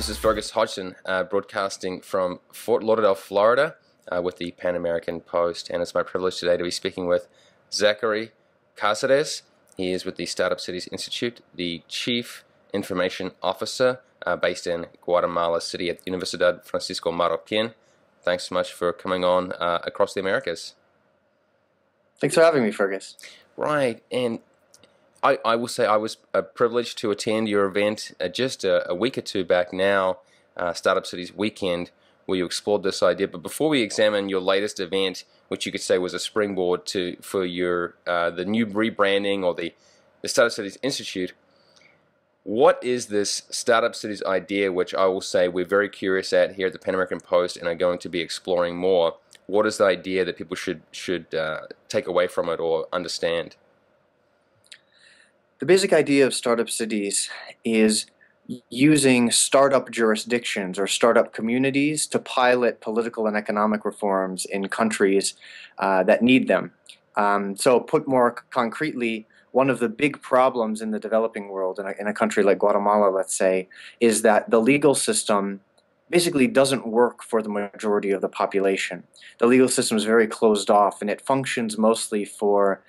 This is Fergus Hodgson, broadcasting from Fort Lauderdale, Florida, with the PanAmerican Post, and it's my privilege today to be speaking with Zack Caceres. He is with the Startup Cities Institute, the Chief Information Officer, based in Guatemala City at the Universidad Francisco Marroquin. Thanks so much for coming on across the Americas. Thanks for having me, Fergus. Right, and I will say I was privileged to attend your event just a week or two back now, Startup Cities Weekend, where you explored this idea. But before we examine your latest event, which you could say was a springboard for your the new rebranding or the Startup Cities Institute, what is this Startup Cities idea, which I will say we're very curious at here at the PanAmerican Post and are going to be exploring more? What is the idea that people should take away from it or understand? The basic idea of startup cities is using startup jurisdictions or startup communities to pilot political and economic reforms in countries that need them. So put more concretely, one of the big problems in the developing world, in a country like Guatemala, let's say, is that the legal system basically doesn't work for the majority of the population. The legal system is very closed off, and it functions mostly for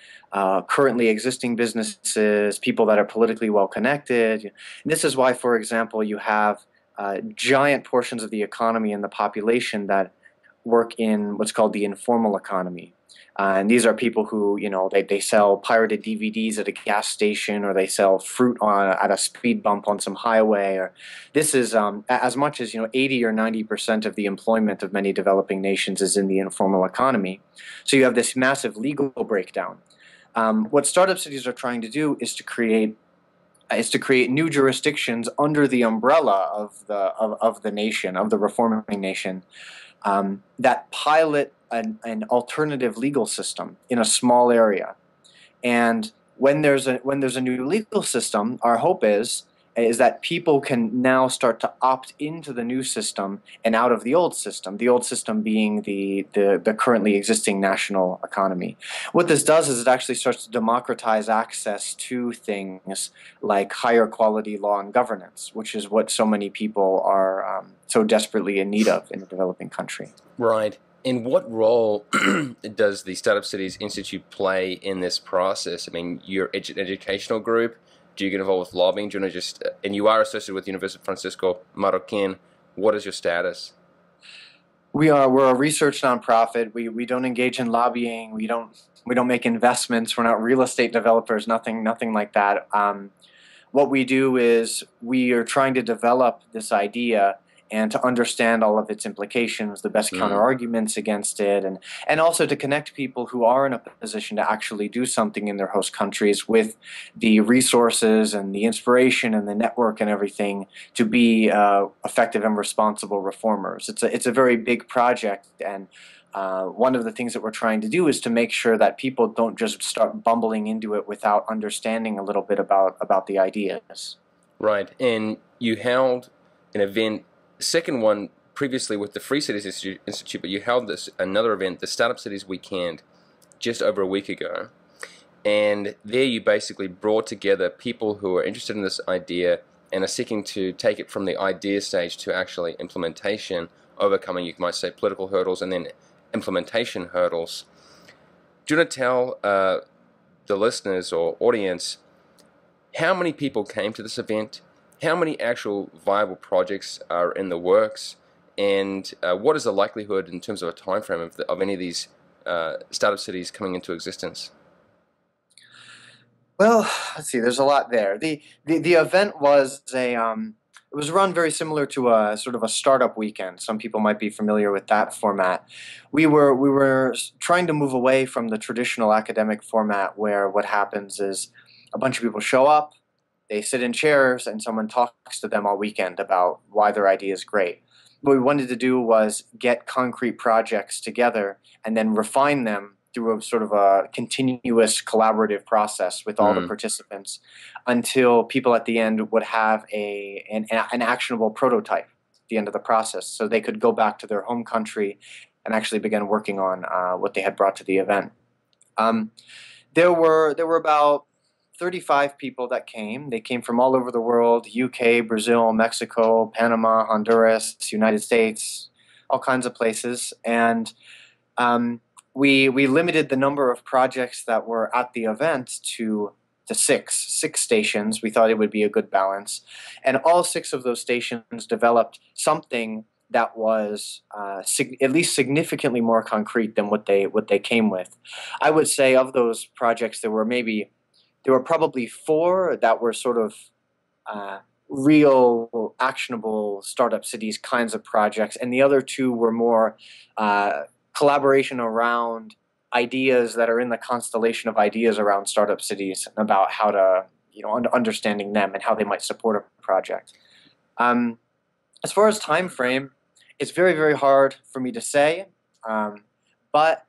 currently existing businesses, people that are politically well connected. And this is why, for example, you have giant portions of the economy and the population that work in what's called the informal economy. And these are people who, they sell pirated DVDs at a gas station, or they sell fruit at a speed bump on some highway. Or this is as much as 80 or 90% of the employment of many developing nations is in the informal economy. So you have this massive legal breakdown. What startup cities are trying to do is to create new jurisdictions under the umbrella of the nation, of the reforming nation, that pilot an alternative legal system in a small area. And when there's a new legal system, our hope is that people can now start to opt into the new system and out of the old system being the currently existing national economy. What this does is it actually starts to democratize access to things like higher quality law and governance, which is what so many people are so desperately in need of in a developing country. Right. And what role does the Startup Cities Institute play in this process? I mean, you're an educational group. Do you get involved with lobbying? Do you want to and you are associated with University of Francisco Marroquin. What is your status? We're a research nonprofit. We don't engage in lobbying. We don't make investments. We're not real estate developers. Nothing like that. What we do is we are trying to develop this idea and to understand all of its implications, the best counter arguments against it, and also to connect people who are in a position to actually do something in their host countries with the resources and the inspiration and the network and everything to be effective and responsible reformers. It's a very big project, and one of the things that we're trying to do is to make sure that people don't just start bumbling into it without understanding a little bit about the ideas. Right, and you held an event, second one previously with the Free Cities Institute, but you held another event, the Startup Cities Weekend, just over a week ago. And there you basically brought together people who are interested in this idea and are seeking to take it from the idea stage to actually implementation, overcoming, you might say, political hurdles and then implementation hurdles. Do you want to tell the listeners or audience how many people came to this event? How many actual viable projects are in the works, and what is the likelihood in terms of a time frame of any of these startup cities coming into existence? Well, let's see. There's a lot there. The event was it was run very similar to a sort of a startup weekend. Some people might be familiar with that format. We were trying to move away from the traditional academic format where what happens is a bunch of people show up. They sit in chairs and someone talks to them all weekend about why their idea is great. What we wanted to do was get concrete projects together and then refine them through a sort of a continuous collaborative process with all the participants until people at the end would have an actionable prototype at the end of the process, so they could go back to their home country and actually begin working on what they had brought to the event. There were about 35 people that came. They came from all over the world: UK, Brazil, Mexico, Panama, Honduras, United States, all kinds of places. And we limited the number of projects that were at the event to six stations. We thought it would be a good balance, and all six of those stations developed something that was at least significantly more concrete than what they came with. I would say of those projects, there were probably four that were sort of real, actionable startup cities kinds of projects, and the other two were more collaboration around ideas that are in the constellation of ideas around startup cities, about how to, understanding them and how they might support a project. As far as time frame, it's very, very hard for me to say, but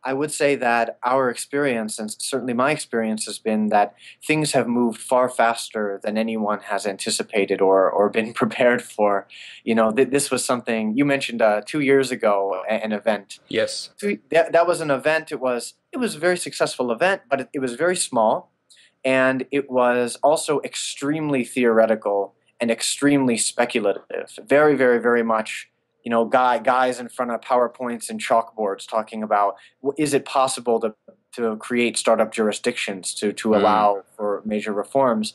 I would say that our experience, and certainly my experience, has been that things have moved far faster than anyone has anticipated or been prepared for. This was something you mentioned 2 years ago, an event. Yes. That was an event. It was a very successful event, but it was very small, and it was also extremely theoretical and extremely speculative. Very, very, very much. Guys in front of PowerPoints and chalkboards talking about, is it possible to create startup jurisdictions to allow for major reforms?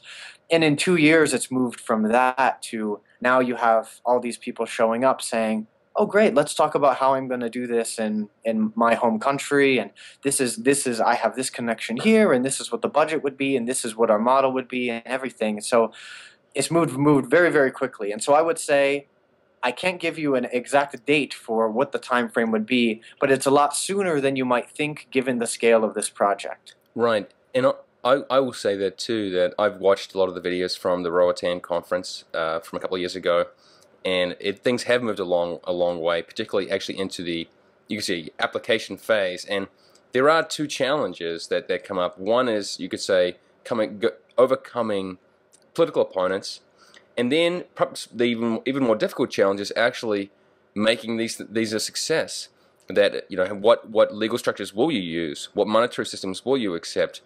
And in 2 years, it's moved from that to now you have all these people showing up saying, oh, great, let's talk about how I'm going to do this in my home country. And this is I have this connection here, and this is what the budget would be, and this is what our model would be, and everything. So it's moved very, very quickly. And so I would say, I can't give you an exact date for what the time frame would be, but it's a lot sooner than you might think given the scale of this project. Right. And I will say that too, that I've watched a lot of the videos from the Roatan conference from a couple of years ago, and things have moved a long way, particularly actually into the, you can see, application phase. And there are two challenges that come up. One is, you could say, overcoming political opponents. And then perhaps the even more difficult challenge is actually making these a success. That, what legal structures will you use? What monetary systems will you accept?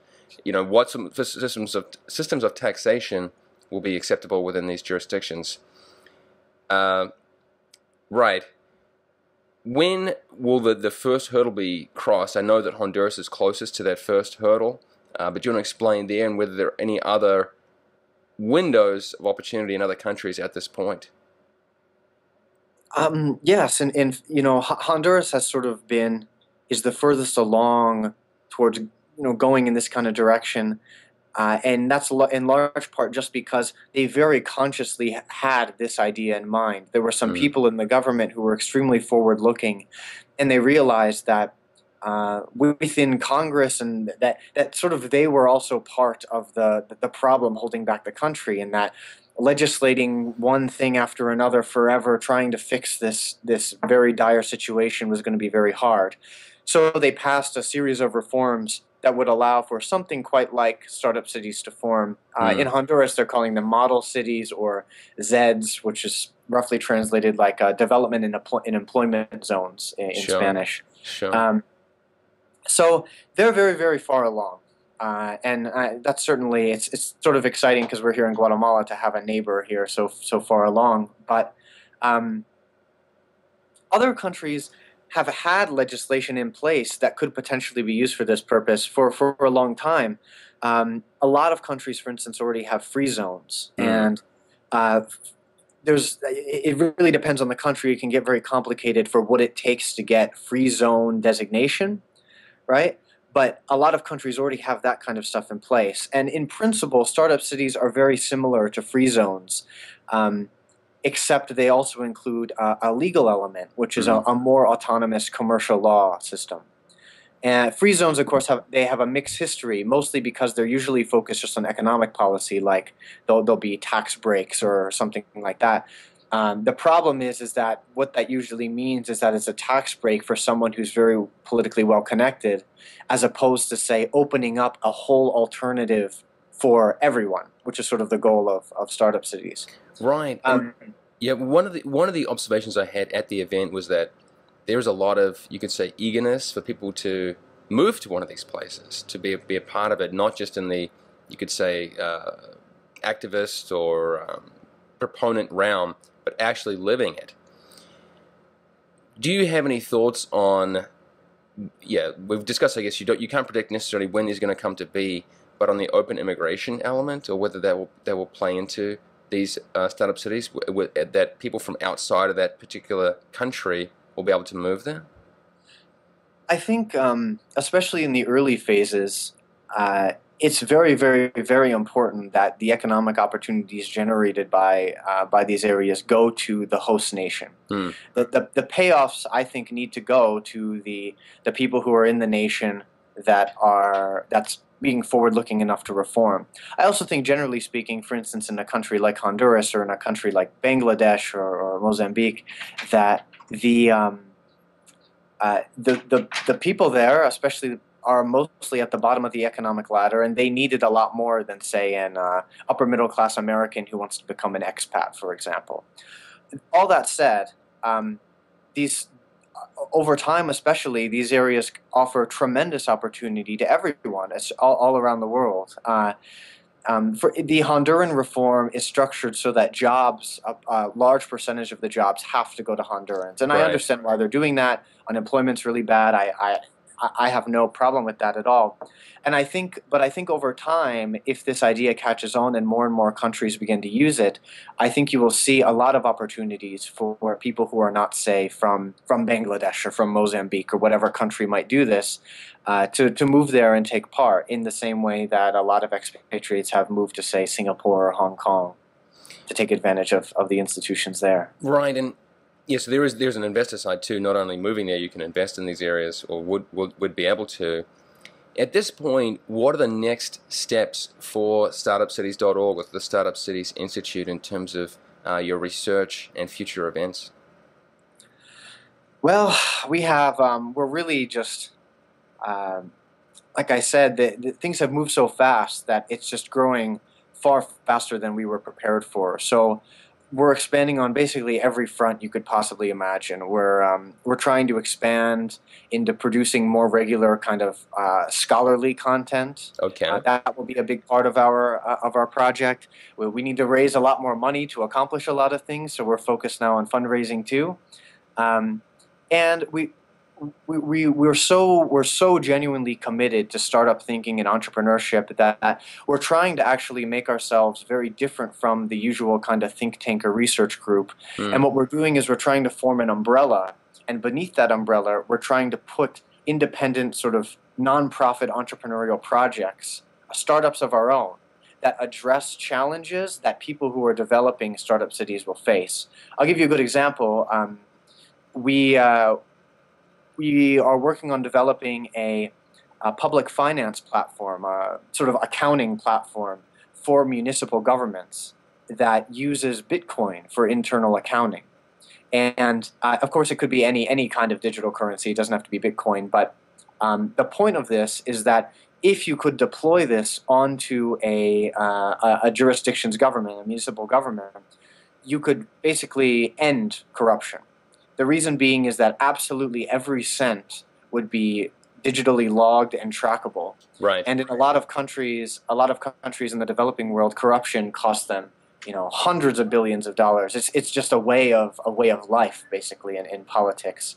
What systems of taxation will be acceptable within these jurisdictions? Right. When will the first hurdle be crossed? I know that Honduras is closest to that first hurdle, but do you want to explain there, and whether there are any other windows of opportunity in other countries at this point? Yes, and Honduras has sort of is the furthest along towards going in this kind of direction, and that's in large part just because they very consciously had this idea in mind. There were some people in the government who were extremely forward-looking, and they realized that within Congress, and that sort of they were also part of the problem holding back the country, and that legislating one thing after another forever, trying to fix this very dire situation, was going to be very hard. So they passed a series of reforms that would allow for something quite like startup cities to form. In Honduras, they're calling them model cities, or ZEDs, which is roughly translated like development in employment zones in Spanish. Sure. So they're very, very far along, and that's certainly it's sort of exciting because we're here in Guatemala to have a neighbor here so far along. But other countries have had legislation in place that could potentially be used for this purpose for a long time. A lot of countries, for instance, already have free zones, and it really depends on the country. It can get very complicated for what it takes to get free zone designation. Right? But a lot of countries already have that kind of stuff in place. And in principle, startup cities are very similar to free zones, except they also include a legal element, which is a more autonomous commercial law system. And free zones, of course, have a mixed history, mostly because they're usually focused just on economic policy, like there'll be tax breaks or something like that. The problem is that what that usually means is that it's a tax break for someone who's very politically well connected, as opposed to, say, opening up a whole alternative for everyone, which is sort of the goal of startup cities. Right. Yeah. One of the observations I had at the event was that there's a lot of, you could say, eagerness for people to move to one of these places, to be a part of it, not just in the you could say, activist or proponent realm, but actually living it. Do you have any thoughts on? Yeah, we've discussed. I guess you can't predict necessarily when these are going to come to be, but on the open immigration element, or whether that will play into these startup cities, that people from outside of that particular country will be able to move there. I think, especially in the early phases, it's very, very, very important that the economic opportunities generated by these areas go to the host nation. Mm. The payoffs, I think, need to go to the people who are in the nation that's being forward-looking enough to reform. I also think, generally speaking, for instance, in a country like Honduras or in a country like Bangladesh or Mozambique, that the people there, especially, are mostly at the bottom of the economic ladder, and they needed a lot more than, say, an upper middle class American who wants to become an expat, for example. All that said, these over time, especially, these areas offer tremendous opportunity to everyone. It's all around the world. For the Honduran reform is structured so that jobs, a large percentage of the jobs have to go to Hondurans, and I Right. understand why they're doing that. Unemployment's really bad. I have no problem with that at all. And I think over time, if this idea catches on and more countries begin to use it, I think you will see a lot of opportunities for people who are not, say, from Bangladesh or from Mozambique or whatever country might do this, to move there and take part in the same way that a lot of expatriates have moved to, say, Singapore or Hong Kong to take advantage of the institutions there. Right, and yes, there's an investor side too. Not only moving there, you can invest in these areas, or would be able to. At this point, what are the next steps for StartupCities.org with the Startup Cities Institute in terms of your research and future events? Well, we're really just, like I said, the things have moved so fast that it's just growing far faster than we were prepared for. So we're expanding on basically every front you could possibly imagine. We're trying to expand into producing more regular kind of scholarly content. Okay. That will be a big part of our project. We need to raise a lot more money to accomplish a lot of things, so we're focused now on fundraising too. And we're so genuinely committed to startup thinking and entrepreneurship that we're trying to actually make ourselves very different from the usual kind of think tank or research group. And what we're doing is we're trying to form an umbrella, and beneath that umbrella, we're trying to put independent sort of nonprofit entrepreneurial projects, startups of our own, that address challenges that people who are developing startup cities will face. I'll give you a good example. We are working on developing a public finance platform, a sort of accounting platform for municipal governments that uses Bitcoin for internal accounting. And of course, it could be any kind of digital currency. It doesn't have to be Bitcoin. But the point of this is that if you could deploy this onto a jurisdiction's government, a municipal government, you could basically end corruption. The reason being is that absolutely every cent would be digitally logged and trackable. Right. And in a lot of countries in the developing world, corruption costs them, hundreds of billions of dollars. It's just a way of life, basically, in politics.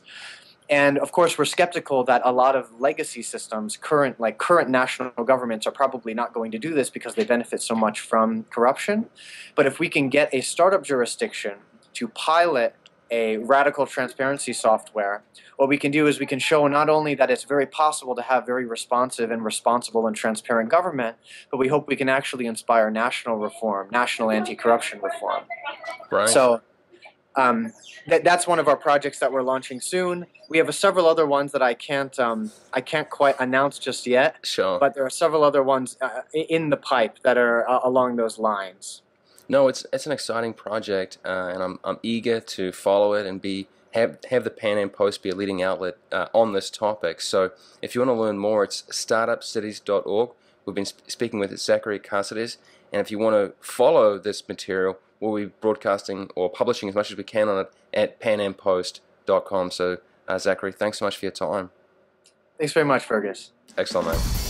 And of course, we're skeptical that a lot of legacy systems, current national governments, are probably not going to do this because they benefit so much from corruption. But if we can get a startup jurisdiction to pilot a radical transparency software, what we can do is we can show not only that it's very possible to have very responsive and responsible and transparent government, but we hope we can actually inspire national reform, national anti-corruption reform. Right. So that's one of our projects that we're launching soon. We have several other ones that I can't quite announce just yet. Sure. But there are several other ones in the pipe that are along those lines. No, it's an exciting project, and I'm eager to follow it and have the Pan Am Post be a leading outlet on this topic. So if you want to learn more, it's startupcities.org. We've been speaking with Zack Caceres, and if you want to follow this material, we'll be broadcasting or publishing as much as we can on it at panampost.com. So Zachary, thanks so much for your time. Thanks very much, Fergus. Excellent, mate.